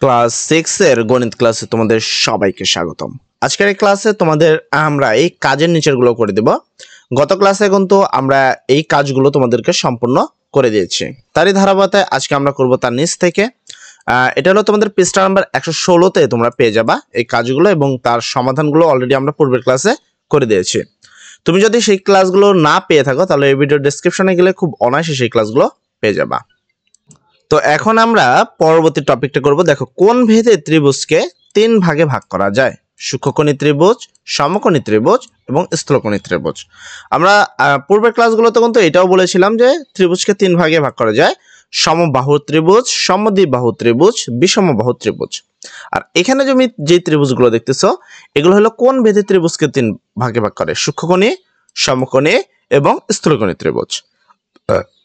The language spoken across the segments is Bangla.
ক্লাস 6 এর গণিত ক্লাসে তোমাদের সবাইকে স্বাগতম। আজকের এই ক্লাসে তোমাদের আমরা এই কাজের নিচেরগুলো করে দেব। গত ক্লাসে কিন্তু আমরা এই কাজগুলো তোমাদেরকে সম্পূর্ণ করে দিয়েছি। তারই ধারাবাহিকতায় আজকে আমরা করব তার নিচ থেকে। এটা হলো তোমাদের পৃষ্ঠা নাম্বার 116 তে তোমরা পেয়ে যাবা এই কাজগুলো এবং তার সমাধানগুলো অলরেডি আমরা পূর্বের ক্লাসে করে দিয়েছি। তুমি যদি সেই ক্লাসগুলো না পেয়ে থাকো তাহলে এই ভিডিও ডেসক্রিপশনে গেলে খুব অনায়াসে সেই ক্লাসগুলো পেয়ে যাবা। তো এখন আমরা পরবর্তী টপিকটা করব। দেখো, কোন ভেদে ত্রিভুজকে 3 ভাগে ভাগ করা যায়? সূক্ষ্মকোণী ত্রিভুজ, সমকোণী ত্রিভুজ এবং স্থূলকোণী ত্রিভুজ। আমরা পূর্বের ক্লাসগুলোতে কিন্তু এটাও বলেছিলাম যে ত্রিভুজকে 3 ভাগে ভাগ করা যায়: সমবাহু ত্রিভুজ, সমদ্বিবাহু ত্রিভুজ, বিষমবাহু ত্রিভুজ। আর এখানে তুমি যে ত্রিভুজগুলো দেখতেছো এগুলো হলো কোন ভেদে ত্রিভুজকে 3 ভাগে ভাগ করে: সূক্ষ্মকোণী, সমকোণী এবং স্থূলকোণী ত্রিভুজ।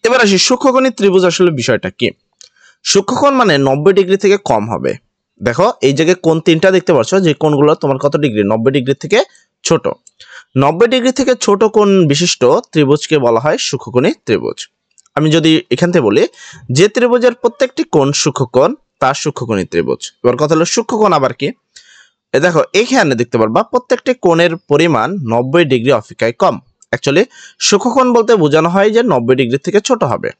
এবার আসি সূক্ষ্মকোণী ত্রিভুজ আসলে বিষয়টা কি। সূক্ষ্মকোণ মানে 90 ডিগ্রি থেকে কম হবে। দেখো এই জায়গায় কোণ তিনটা দেখতে পাচ্ছ, যে কোণগুলো তোমার কত ডিগ্রি? 90 ডিগ্রি থেকে ছোট। 90 ডিগ্রি থেকে ছোট কোণ বিশিষ্ট ত্রিভুজকে বলা হয় সূক্ষ্মকোণী ত্রিভুজ। আমি যদি এখান থেকে বলি যে ত্রিভুজের প্রত্যেকটি কোণ সূক্ষ্মকোণ তার সূক্ষ্মকোণী ত্রিভুজ। এবার কথা হলো সূক্ষ্মকোণ আবার কি। দেখো এইখানে দেখতে পারবা প্রত্যেকটি কোণের পরিমাণ 90 ডিগ্রি অপেক্ষায় কম। অ্যাকচুয়ালি সূক্ষ্মকোণ বলতে বোঝানো হয় যে 90 ডিগ্রি থেকে ছোট হবে।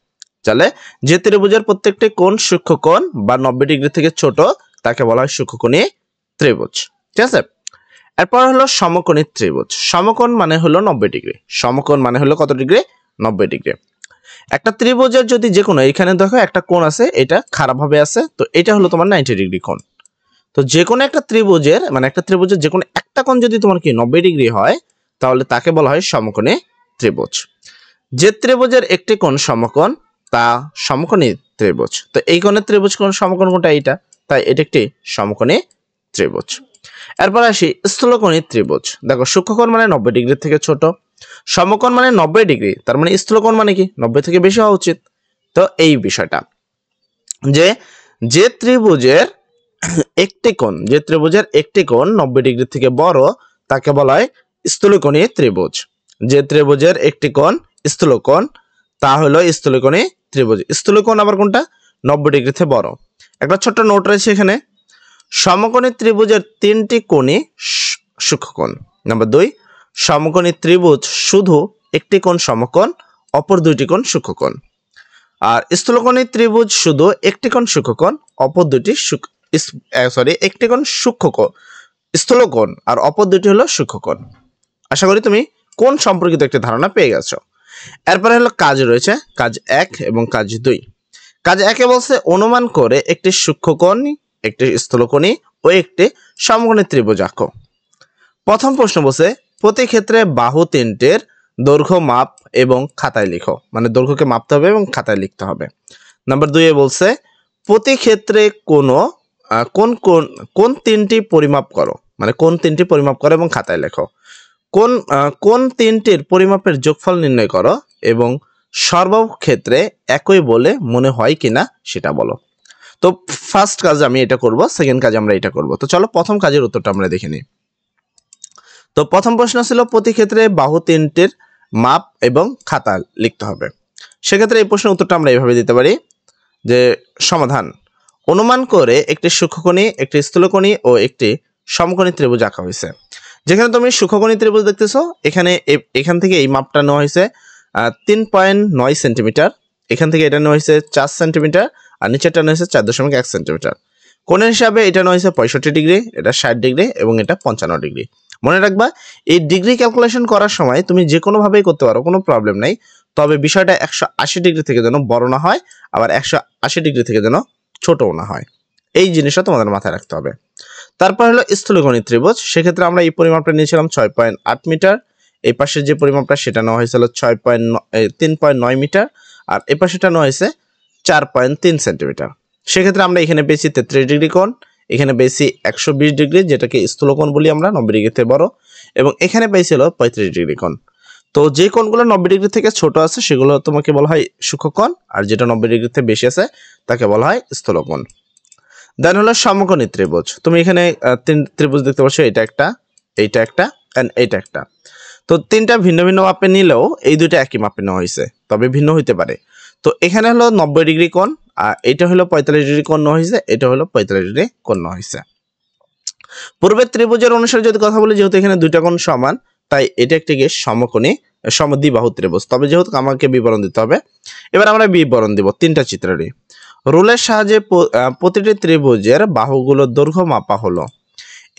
তাহলে যে ত্রিভুজের প্রত্যেকটি কোণ সূক্ষ্মকোণ বা 90 ডিগ্রি থেকে ছোট তাকে বলা হয় সূক্ষ্মকোণী ত্রিভুজ। ঠিক আছে, এরপর হলো সমকোণী ত্রিভুজ। সমকোণ মানে হলো 90 ডিগ্রি। সমকোণ মানে হলো কত ডিগ্রি? 90 ডিগ্রি। একটা ত্রিভুজের যদি যে কোনো, এখানে দেখো একটা কোণ আছে, এটা খারাপ ভাবে আছে, তো এটা হলো তোমার 90 ডিগ্রি কোণ। তো যে কোনো একটা ত্রিভুজের মানে একটা ত্রিভুজের যে কোনো একটা কোণ যদি তোমার কি 90 ডিগ্রি হয় তাহলে তাকে বলা হয় সমকোণী ত্রিভুজ। যে ত্রিভুজের একটি কোণ সমকোণ তা সমকোণী ত্রিভুজ। তো এই কোণের ত্রিভুজ কোণ সমকোণ কোণটা এইটা, তাই এটা একটি সমকোণী ত্রিভুজ। এরপর আসি স্থূলকোণী ত্রিভুজ। দেখো সূক্ষ্মকোণ মানে 90 ডিগ্রি থেকে ছোট, সমকোণ মানে 90 ডিগ্রি, তার মানে স্থূলকোণ মানে কি 90 থেকে বেশি হওয়া উচিত। তো এই বিষয়টা যে যে ত্রিভুজের একটি কোণ 90 ডিগ্রি থেকে বড় তাকে বলা হয় স্থূলকোণী ত্রিভুজ। যে ত্রিভুজের একটি কোণ স্থূলকোণ তা হলো স্থূলকোণী ত্রিভুজ। স্থূলকোণ আবার কোনটা? 90 ডিগ্রি থেকে বড়। একটা ছোট্ট নোট রয়েছে এখানে। সমকোণী ত্রিভুজের 3টি কোণই সূক্ষ্মকোণ। নাম্বার 2, সমকোণী ত্রিভুজ শুধু একটি কোণ সমকোণ, অপর দুইটি কোণ সূক্ষ্মকোণ। আর স্থূলকোণী ত্রিভুজ শুধু একটি কোণ সূক্ষ্মকোণ, অপর দুইটি একটি কোণ সূক্ষ্মকোণ স্থূলকোণ আর অপর দুইটি হলো সূক্ষ্মকোণ। আশা করি তুমি কোণ সম্পর্কিত একটি ধারণা পেয়ে গেছো। এরপরে হলো কাজ রয়েছে, কাজ 1 এবং কাজ 2। কাজ 1-এ বলছে অনুমান করে একটি সূক্ষ্মকোণ, একটি স্থূলকোণী ও একটি সমকোণী ত্রিভুজ আঁকো। প্রথম প্রশ্ন বলছে প্রতি ক্ষেত্রে বাহু তিনটের দৈর্ঘ্য মাপ এবং খাতায় লিখো। মানে দৈর্ঘ্যকে মাপতে হবে এবং খাতায় লিখতে হবে। নাম্বার 2-এ বলছে প্রতি ক্ষেত্রে কোন তিনটি পরিমাপ করো। মানে কোন তিনটি পরিমাপ করো এবং খাতায় লেখো। কোন তিনটির পরিমাপের যোগফল নির্ণয় করো এবং সর্বক্ষেত্রে একই বলে মনে হয় কিনা সেটা বলো। তো ফার্স্ট কাজ আমি এটা করব, সেকেন্ড কাজ আমরা এটা করব। তো চলো প্রথম কাজের উত্তরটা আমরা দেখে নিই। তো প্রথম প্রশ্ন ছিল প্রতি ক্ষেত্রে বাহু তিনটির মাপ এবং খাতা লিখতে হবে। সেক্ষেত্রে এই প্রশ্নের উত্তরটা আমরা এইভাবে দিতে পারি যে সমাধান: অনুমান করে একটি সূক্ষ্মকোণী, একটি স্থূলকোণী ও একটি সমকোণী ত্রিভুজ আঁকা হয়েছে। যেখানে তুমি সূক্ষ্মকোণী ত্রিভুজ দেখতেছো, এখান থেকে এই মাপটা নেওয়া হয়েছে 3.9 সেন্টিমিটার, এখান থেকে এটা নেওয়া হয়েছে 4 সেন্টিমিটার, আর নিচেরটা নেওয়া হয়েছে 4.1 সেন্টিমিটার। কোণের হিসাবে এটা নেওয়া হয়েছে 65 ডিগ্রি, এটা 60 ডিগ্রি এবং এটা 55 ডিগ্রি। মনে রাখবা এই ডিগ্রি ক্যালকুলেশন করার সময় তুমি যে কোনোভাবেই করতে পারো, কোনো প্রবলেম নাই, তবে বিষয়টা 180 ডিগ্রি থেকে যেন বড় না হয়, আবার 180 ডিগ্রি থেকে যেন ছোটও না হয়। এই জিনিসটা তোমাদের মাথায় রাখতে হবে। তারপর হলো স্থূলকোণী ত্রিভুজ। সেক্ষেত্রে আমরা এই পরিমাপটা নিয়েছিলাম 6.8 মিটার, এই পাশে যে পরিমাপটা সেটা নেওয়া হয়েছিল 3.9 মিটার, আর এই পাশেটা নেওয়া হয়েছে 4.3 সেন্টিমিটার। সেক্ষেত্রে আমরা এখানে পেয়েছি 33 ডিগ্রি কোণ, এখানে পেয়েছি 120 ডিগ্রি যেটাকে স্থূলকোণ বলি আমরা, 90 ডিগ্রি থেকে বড়, এবং এখানে পেয়েছিল 35 ডিগ্রি কোণ। তো যে কোণগুলো 90 ডিগ্রি থেকে ছোট আছে সেগুলো তোমাকে বলা হয় সূক্ষ্মকোণ, আর যেটা 90 ডিগ্রি থেকে বেশি আছে তাকে বলা হয় স্থূলকোণ। দেন হলো সমকোণী ত্রিভুজ। তুমি এখানে তিন ত্রিভুজ দেখতে পাচ্ছ, এটা একটা, এইটা একটা এন্ড এইটা একটা। তো তিনটা ভিন্ন ভিন্ন মাপে নিলেও এই দুইটা একই মাপে নেওয়া হয়েছে, তবে ভিন্ন হইতে পারে। তো এখানে হলো 90 ডিগ্রি কোণ এটা হলো 45 ডিগ্রি কোণ নেওয়া হয়েছে, এটা হলো 45 ডিগ্রি কোণ নেওয়া হয়েছে। পূর্বের ত্রিভুজের অনুসারে যদি কথা বলি, যেহেতু এখানে দুইটা কোণ সমান, তাই এটা একটি সমকোণী সমদ্বিবাহু ত্রিভুজ। তবে যেহেতু আমাকে বিবরণ দিতে হবে, এবার আমরা বিবরণ দিব তিনটা চিত্রেরই। রুলের সাহায্যে প্রতিটি ত্রিভুজের বাহুগুলোর দৈর্ঘ্য মাপা হলো।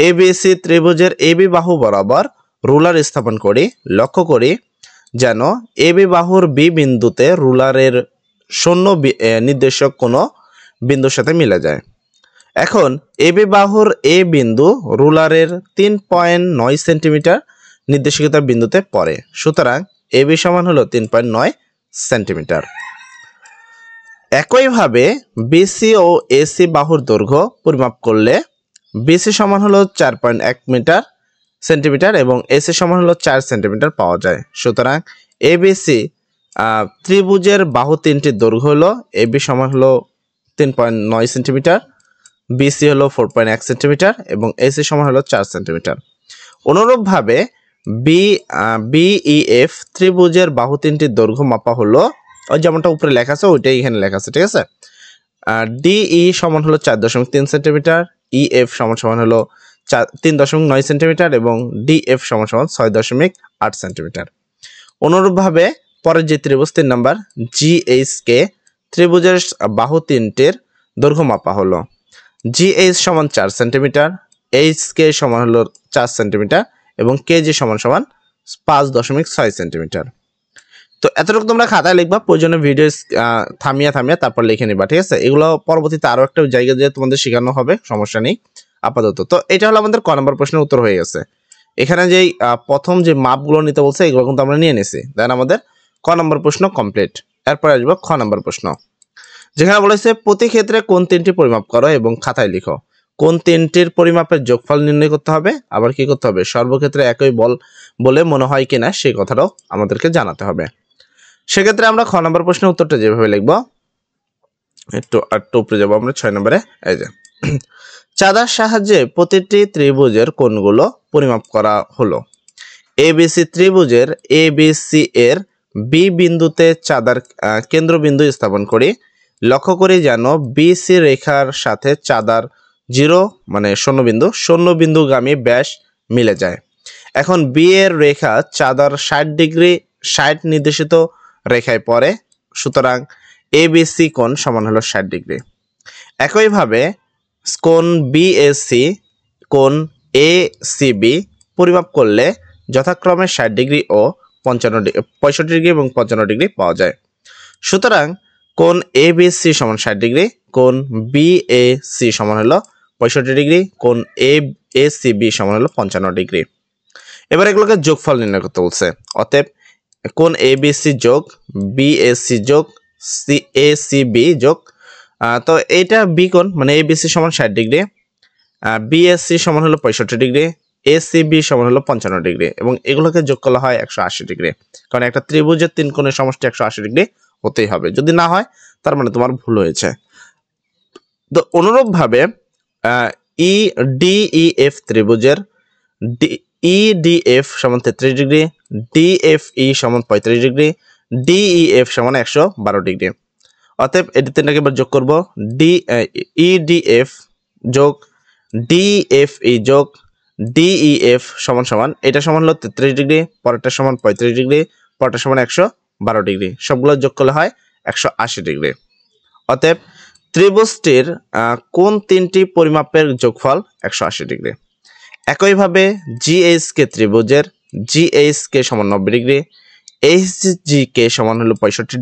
এবিসি ত্রিভুজের এবি বাহু বরাবর রুলার স্থাপন করি, লক্ষ্য করি যেন এবি বাহুর বি বিন্দুতে রুলারের শূন্য নির্দেশক কোনো বিন্দুর সাথে মিলে যায়। এখন এবি বাহুর এ বিন্দু রুলারের 3.9 সেন্টিমিটার নির্দেশিকার বিন্দুতে পড়ে, সুতরাং এবি সমান হলো 3.9 সেন্টিমিটার। একইভাবে বিসি ও এসি বাহুর দৈর্ঘ্য পরিমাপ করলে বিসি সমান হলো 4.1 সেন্টিমিটার এবং এসি সমান হলো 4 সেন্টিমিটার পাওয়া যায়। সুতরাং এবিসি ত্রিভুজের বাহু তিনটির দৈর্ঘ্য হলো এবি সমান হলো 3.9 সেন্টিমিটার, বিসি হলো 4.1 সেন্টিমিটার এবং এসি সমান হলো 4 সেন্টিমিটার। অনুরূপভাবে বিইএফ ত্রিভুজের বাহু তিনটির দৈর্ঘ্য মাপা হলো, ওই যেমনটা উপরে লেখা আছে ওইটাই এখানে লেখা আছে, ঠিক আছে। ডিই সমান হলো 4.3 সেন্টিমিটার, ইএফ সমান হলো 3.9 সেন্টিমিটার এবং ডিএফ সমান 6.8 সেন্টিমিটার। অনুরূপভাবে পরের যে ত্রিভুজ 3 নম্বর জিএইচকে ত্রিভুজের বাহু তিনটির দৈর্ঘ্য মাপা হলো। জিএইচ সমান 4 সেন্টিমিটার, এইচকে সমান হলো 4 সেন্টিমিটার এবং কেজি সমান 5.6 সেন্টিমিটার। তো এতটুকু তোমরা খাতায় লিখবা, প্রয়োজনে ভিডিও থামিয়ে তারপর লিখে নিবা, ঠিক আছে। এগুলো পরবর্তীতে আরো একটা জায়গায় যে তোমাদের শেখানো হবে, সমস্যা নেই আপাতত। তো এটা হলো আমাদের ক নম্বর প্রশ্নের উত্তর হয়ে গেছে। এখানে যেই প্রথম যে মাপগুলো নিতে বলছে এগুলো কিন্তু আমরা নিয়ে নিছি, দেন আমাদের ক নম্বর প্রশ্ন কমপ্লিট। এরপর আসবো খ নম্বর প্রশ্ন, যেখানে বলেছে প্রতি ক্ষেত্রে কোন তিনটি পরিমাপ করো এবং খাতায় লিখো। কোন তিনটির পরিমাপের যোগফল নির্ণয় করতে হবে, আবার কি করতে হবে, সর্বক্ষেত্রে একই বলে মনে হয় কিনা সেই কথাটাও আমাদেরকে জানাতে হবে। সেক্ষেত্রে আমরা খ নম্বর প্রশ্নের উত্তরটা যেভাবে লিখবো, একটু উপরে যাবো আমরা 6 নম্বরে। এই যে চাঁদার সাহায্যে প্রতিটি ত্রিভুজের কোণগুলো পরিমাপ করা হলো। এবিসি ত্রিভুজের এবিসি এর বি বিন্দুতে চাঁদার কেন্দ্রবিন্দু স্থাপন করি, লক্ষ্য করি যেন বিসি রেখার সাথে চাঁদার 0 মানে শূন্য বিন্দুগামী ব্যাস মিলে যায়। এখন বি এর রেখা চাঁদার 60 নির্দেশিত রেখায় পড়ে, সুতরাং এবিসি কোণ সমান হলো 60 ডিগ্রি। একইভাবে কোণ বিএসি কোণ এসিবি পরিমাপ করলে যথাক্রমে 60 ডিগ্রি ও 65 ডিগ্রি এবং 55 ডিগ্রি পাওয়া যায়। সুতরাং কোণ এবিসি সমান 60 ডিগ্রি, কোণ বিএসি সমান হলো 65 ডিগ্রি, কোণ এসিবি সমান হলো 55 ডিগ্রি। এবার এগুলোকে যোগফল নির্ণয় করতে বলছে। অতএব কোণ এবিসি যোগ বিএসি যোগ এসিবি যোগ, তো এটা বি কোণ মানে এবিসি সমান 60 ডিগ্রি, বিএসসি সমান হলো 65 ডিগ্রি, এসিবি সমান হলো 55 ডিগ্রি এবং এগুলোকে যোগ করা হয় 180 ডিগ্রি। কারণ একটা ত্রিভুজের তিন কোণের সমষ্টি 180 ডিগ্রি হতেই হবে, যদি না হয় তার মানে তোমার ভুল হয়েছে। তো অনুরূপভাবে ডিইএফ ত্রিভুজের ইডিএফ সমান 33 ডিগ্রি, ডিএফই সমান 35 ডিগ্রি, ডিইএফ সমান 112 ডিগ্রি। অতএব এটি তিনটাকে এবার যোগ করবো, ইডিএফ যোগ ডিএফই যোগ ডিইএফ সমান এটা সমান হলো 33 ডিগ্রি, পরেরটা সমান 35 ডিগ্রি, পরেরটা সমান 112 ডিগ্রি, সবগুলো যোগ করলে হয় 180 ডিগ্রি। অতএব ত্রিভুজটির কোন তিনটি পরিমাপের যোগফল 180 ডিগ্রি। একইভাবে জিএইচকে ত্রিভুজের জিএইচকে সমান 90 ডিগ্রি, এইচজিকে সমান হলো 45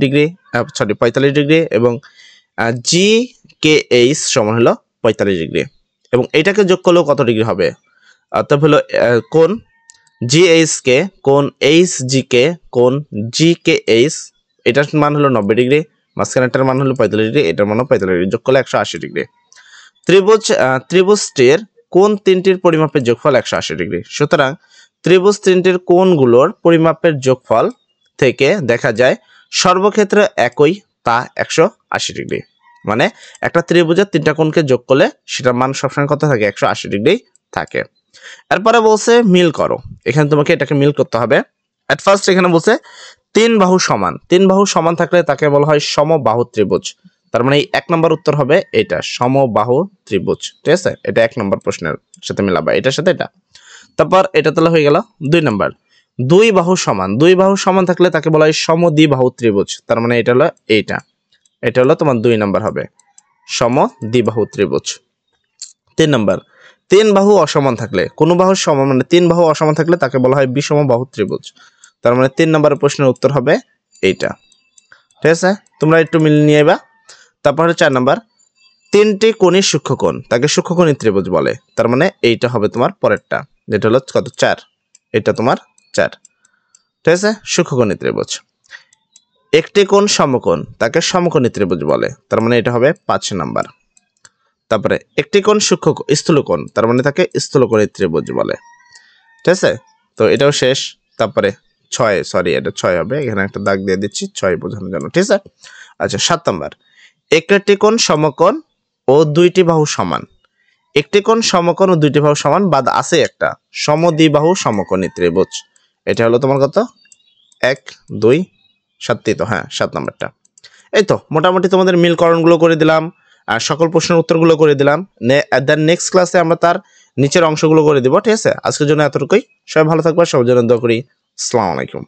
ডিগ্রি এবং জিকেএইচ সমান হলো 45 ডিগ্রি এবং এটাকে যোগ করলেও কত ডিগ্রি হবে, অর্থাৎ হলো কোণ জিএইচকে কোণ এইচজিকে কোণ জিকেএইচ, এটার মান হলো 90 ডিগ্রি, মাঝখানেরটার মান হলো 45 ডিগ্রি, এটার মান 45 ডিগ্রি, যোগ করলে 180 ডিগ্রি। ত্রিভুজটির কোন তিনটির পরিমাপের যোগফল 180 ডিগ্রি। সুতরাং ত্রিভুজ তিনটির কোণগুলোর পরিমাপের যোগফল থেকে দেখা যায় সর্বক্ষেত্রে একই, তা 180 ডিগ্রি। মানে একটা ত্রিভুজের তিনটা কোণকে যোগ করলে সেটার মান সবসময় কত থাকে, 180 ডিগ্রি থাকে। এরপরে বলছে মিল করো, এখানে তোমাকে এটাকে মিল করতে হবে। এট ফার্স্ট এখানে বলছে তিন বাহু সমান থাকলে তাকে বলা হয় সমবাহু ত্রিভুজ। তার মানে এই 1 নম্বর উত্তর হবে এটা, সমবাহু ত্রিভুজ। ঠিক আছে, এটা 1 নম্বর প্রশ্নের সাথে মিলাবা, এটার সাথে এটা। তারপর এটা তাহলে হয়ে গেল 2 নম্বর। দুই বাহু সমান, দুই বাহু সমান থাকলে তাকে বলা হয় সমদ্বিবাহু ত্রিভুজ। তার মানে এটা হলো এইটা, এটা হলো তোমার 2 নম্বর হবে, সমদ্বিবাহু ত্রিভুজ। 3 নম্বর, 3 বাহু অসমান থাকলে, কোন বাহু সমান মানে 3 বাহু অসমান থাকলে তাকে বলা হয় বিষমবাহু ত্রিভুজ। তার মানে 3 নম্বরের প্রশ্নের উত্তর হবে এইটা। ঠিক আছে, তোমরা একটু মিল নিয়ে বা। তারপর 4 নম্বর, 3টি কোণের সূক্ষ্মকোণ তাকে সূক্ষ্মকোণী ত্রিভুজ বলে। তার মানে এইটা হবে তোমার পরেরটা, যেটা হলো কত 4, এটা তোমার 4। ঠিক আছে, সূক্ষ্মকোণী ত্রিভুজ। একটি কোণ সমকোণ তাকে সমকোণী ত্রিভুজ বলে। তার মানে এটা হবে 5 নম্বর। তারপরে একটি কোণ স্থূলকোণ, তার মানে তাকে স্থূলকোণী ত্রিভুজ বলে। ঠিক আছে, তো এটাও শেষ। তারপরে 6, সরি এটা 6 হবে, এখানে একটা দাগ দিয়ে দিচ্ছি 6 বোঝানোর জন্য। ঠিক আছে, আচ্ছা 7 নম্বর, একটি কোণ সমকোণ ও দুইটি বাহু সমান। একটি কোণ সমকোণ ও দুইটি বাহু সমান বাদ আছে একটা সমদ্বিবাহু সমকোণী ত্রিভুজ। এটা হলো তোমার কত 1 2 7, তো হ্যাঁ 7 নম্বরটা। এই তো মোটামুটি তোমাদের মিলকরণগুলো করে দিলাম আর সকল প্রশ্নের উত্তরগুলো করে দিলাম। দেন নেক্সট ক্লাসে আমরা তার নিচের অংশগুলো করে দিব। ঠিক আছে, আজকের জন্য এতটুকুই। সবাই ভালো থাকবে, সবার জন্য দোয়া করি। আসসালামু আলাইকুম।